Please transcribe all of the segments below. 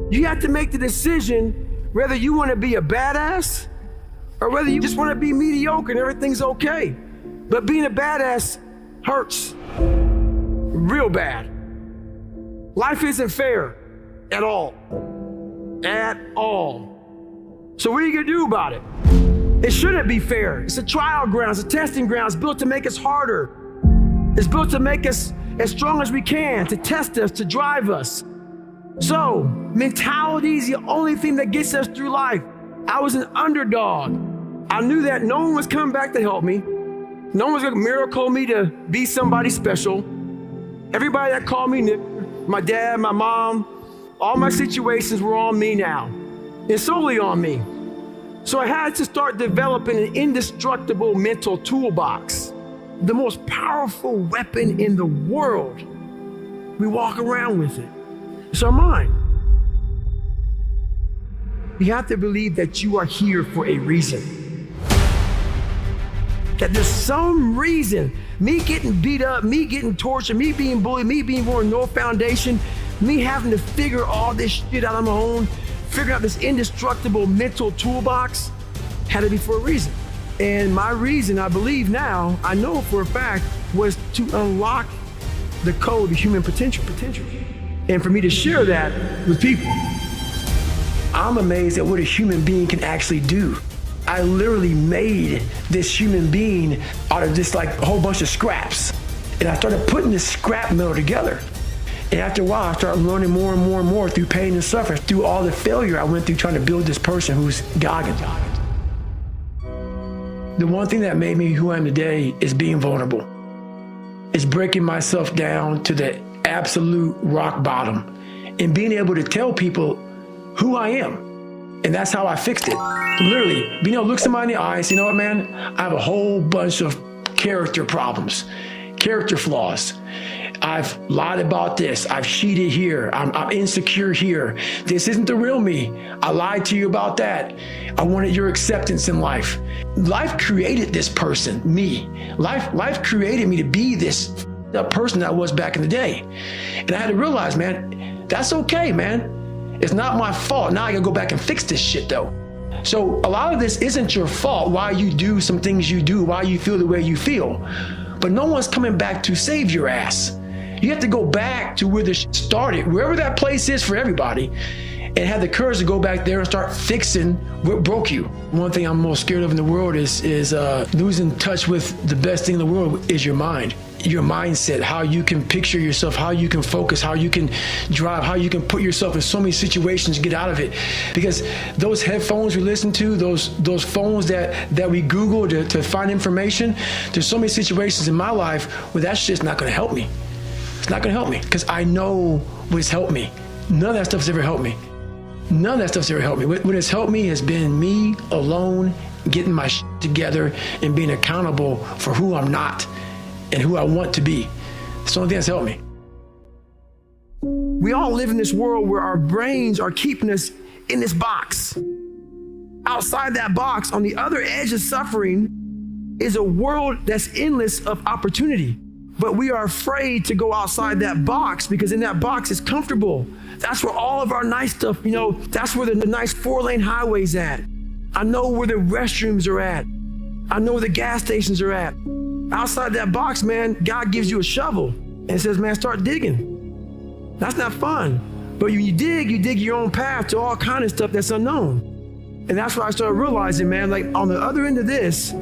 You have to make the decision whether you want to be a badass or whether you just want to be mediocre and everything's okay. But being a badass hurts real bad. Life isn't fair at all. At all. So what are you gonna do about it? It shouldn't be fair. It's a trial ground, it's a testing ground. It's built to make us harder. It's built to make us as strong as we can, to test us, to drive us. So, mentality is the only thing that gets us through life. I was an underdog. I knew that no one was coming back to help me. No one was gonna miracle me to be somebody special. Everybody that called me, my dad, my mom, all my situations were on me now. It's solely on me. So I had to start developing an indestructible mental toolbox, the most powerful weapon in the world. We walk around with it. It's our mind. You have to believe that you are here for a reason. That there's some reason, me getting beat up, me getting tortured, me being bullied, me being born no foundation, me having to figure all this shit out on my own, figuring out this indestructible mental toolbox, had to be for a reason. And my reason, I believe now, I know for a fact, was to unlock the code of human potential. And for me to share that with people. I'm amazed at what a human being can actually do. I literally made this human being out of just like a whole bunch of scraps. And I started putting this scrap metal together. And after a while, I started learning more and more and more through pain and suffering, through all the failure I went through trying to build this person who's Goggin. The one thing that made me who I am today is being vulnerable. It's breaking myself down to the absolute rock bottom and being able to tell people who I am. And that's how I fixed it. Literally, being able to look somebody in the eyes, you know what, man? I have a whole bunch of character problems, character flaws. I've lied about this. I've cheated here. I'm insecure here. This isn't the real me. I lied to you about that. I wanted your acceptance in life. Life created this person, me. Life created me to be this person that I was back in the day. And I had to realize, man, that's okay, man. It's not my fault. Now I gotta go back and fix this shit though. So a lot of this isn't your fault, why you do some things you do, why you feel the way you feel. But no one's coming back to save your ass. You have to go back to where this shit started, wherever that place is for everybody, and have the courage to go back there and start fixing what broke you. One thing I'm most scared of in the world is losing touch with the best thing in the world is your mind. Your mindset, how you can picture yourself, how you can focus, how you can drive, how you can put yourself in so many situations to get out of it. Because those headphones we listen to, those phones that we Google to find information, there's so many situations in my life where that shit's not gonna help me. It's not gonna help me because I know what's helped me. None of that stuff's ever helped me. None of that stuff's ever helped me. What has helped me has been me alone, getting my shit together and being accountable for who I'm not and who I want to be. It's the only thing that's helped me. We all live in this world where our brains are keeping us in this box. Outside that box, on the other edge of suffering, is a world that's endless of opportunity. But we are afraid to go outside that box because in that box is comfortable. That's where all of our nice stuff, that's where the nice 4-lane highway's at. I know where the restrooms are at. I know where the gas stations are at. Outside that box, man, God gives you a shovel and says, man, start digging. That's not fun. But when you dig your own path to all kind of stuff that's unknown. And that's what I started realizing, man, like on the other end of this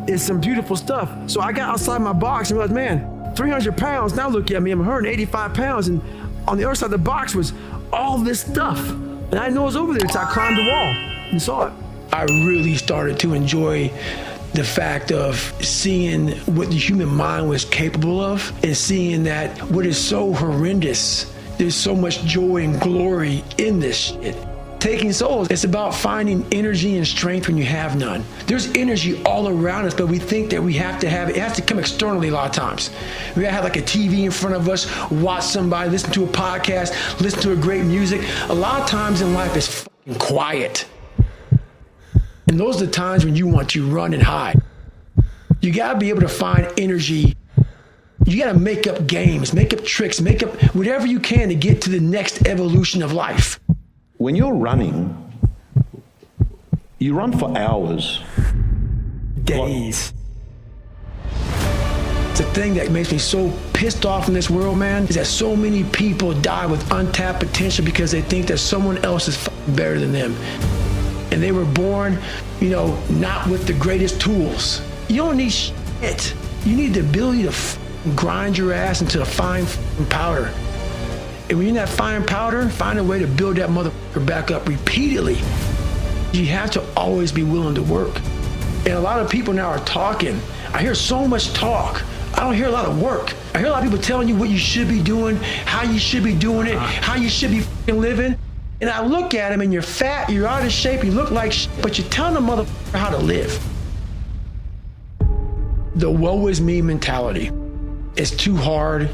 is some beautiful stuff. So I got outside my box and realized, man, 300 pounds, now look at me, I'm 185 pounds. And on the other side of the box was all this stuff. And I didn't know it was over there until I climbed the wall and saw it. I really started to enjoy the fact of seeing what the human mind was capable of and seeing that what is so horrendous, there's so much joy and glory in this shit. Taking souls, it's about finding energy and strength when you have none. There's energy all around us, but we think that we have to have it. It has to come externally a lot of times. We gotta have like a TV in front of us, watch somebody, listen to a podcast, listen to a great music. A lot of times in life, it's fucking quiet. And those are the times when you want to run and hide. You gotta be able to find energy. You gotta make up games, make up tricks, make up whatever you can to get to the next evolution of life. when you're running, you run for hours. Days. The thing that makes me so pissed off in this world, man, is that so many people die with untapped potential because they think that someone else is better than them. And they were born, not with the greatest tools. You don't need shit. You need the ability to grind your ass into a fine powder. And when you're in that fine powder, find a way to build that motherfucker back up repeatedly. You have to always be willing to work. And a lot of people now are talking. I hear so much talk. I don't hear a lot of work. I hear a lot of people telling you what you should be doing, how you should be doing it, how you should be living. And I look at them and you're fat, you're out of shape, you look like shit, but you're telling the motherfucker how to live. The woe is me mentality. It's too hard.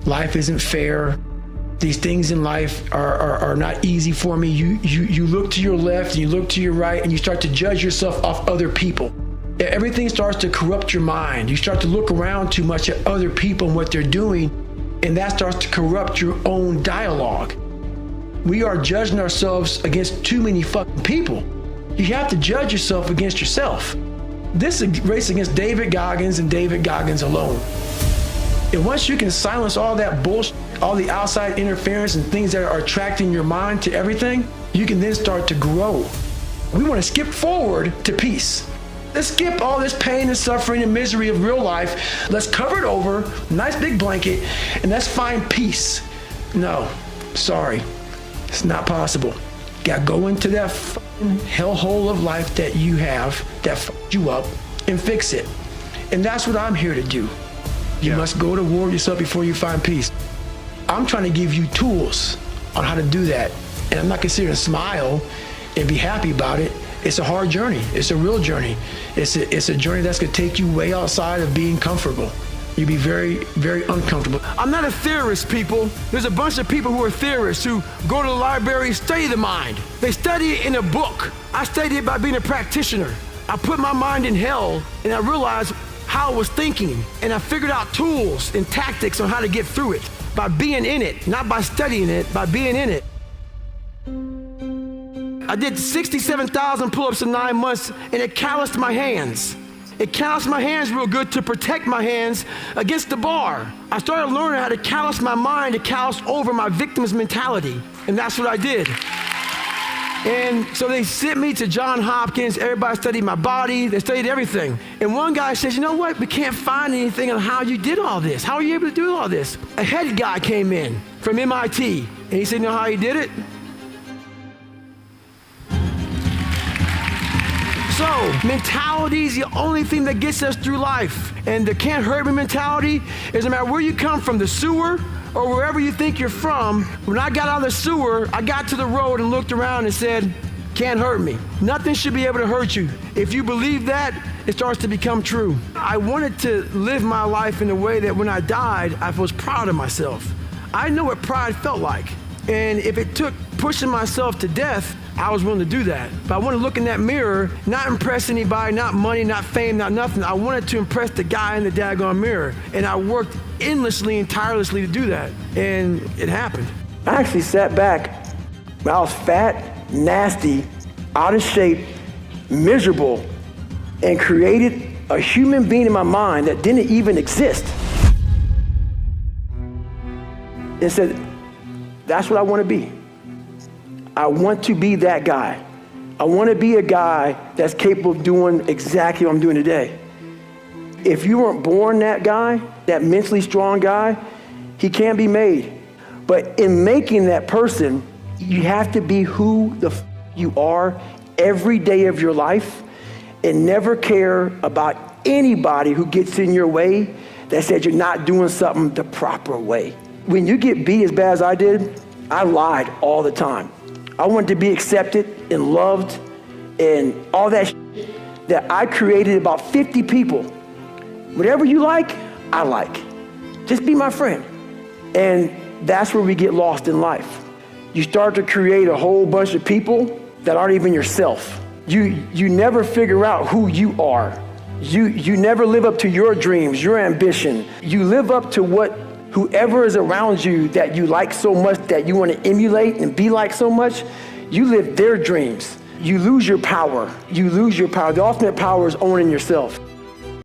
Life isn't fair. These things in life are not easy for me. You look to your left and you look to your right and you start to judge yourself off other people. Everything starts to corrupt your mind. You start to look around too much at other people and what they're doing, and that starts to corrupt your own dialogue. We are judging ourselves against too many fucking people. You have to judge yourself against yourself. This is a race against David Goggins and David Goggins alone. And once you can silence all that bullshit, all the outside interference and things that are attracting your mind to everything, you can then start to grow. We want to skip forward to peace. Let's skip all this pain and suffering and misery of real life. Let's cover it over, nice big blanket, and let's find peace. No, sorry, it's not possible. You gotta go into that fucking hellhole of life that you have that fucked you up and fix it. And that's what I'm here to do. You must go to war with yourself before you find peace. I'm trying to give you tools on how to do that. And I'm not considering to smile and be happy about it. It's a hard journey. It's a real journey. It's a journey that's gonna take you way outside of being comfortable. You'd be very, very uncomfortable. I'm not a theorist, people. There's a bunch of people who are theorists who go to the library, study the mind. They study it in a book. I studied it by being a practitioner. I put my mind in hell and I realized how I was thinking, and I figured out tools and tactics on how to get through it by being in it, not by studying it, by being in it. I did 67,000 pull-ups in 9 months, and it calloused my hands. It calloused my hands real good to protect my hands against the bar. I started learning how to callous my mind to callous over my victim's mentality, and that's what I did. And so they sent me to Johns Hopkins. Everybody studied my body. They studied everything. And one guy says, you know what? We can't find anything on how you did all this. How are you able to do all this? A head guy came in from MIT, and he said, you know how he did it? So, mentality is the only thing that gets us through life. And the can't hurt me mentality is no matter where you come from, the sewer, or wherever you think you're from. When I got out of the sewer, I got to the road and looked around and said, can't hurt me. Nothing should be able to hurt you. If you believe that, it starts to become true. I wanted to live my life in a way that when I died, I was proud of myself. I know what pride felt like. And if it took pushing myself to death, I was willing to do that. But I wanted to look in that mirror, not impress anybody, not money, not fame, not nothing. I wanted to impress the guy in the daggone mirror. And I worked endlessly and tirelessly to do that. And it happened. I actually sat back when I was fat, nasty, out of shape, miserable, and created a human being in my mind that didn't even exist. And said, that's what I want to be. I want to be that guy. I want to be a guy that's capable of doing exactly what I'm doing today. If you weren't born that guy, that mentally strong guy, he can't be made. But in making that person, you have to be who the you are every day of your life and never care about anybody who gets in your way that says you're not doing something the proper way. When you get beat as bad as I did, I lied all the time. I wanted to be accepted and loved and all that shit that I created about 50 people. Whatever you like, I like. Just be my friend. And that's where we get lost in life. You start to create a whole bunch of people that aren't even yourself. You never figure out who you are. You never live up to your dreams, your ambition. You live up to what whoever is around you that you like so much, that you want to emulate and be like so much, you live their dreams. You lose your power. You lose your power. The ultimate power is owning yourself.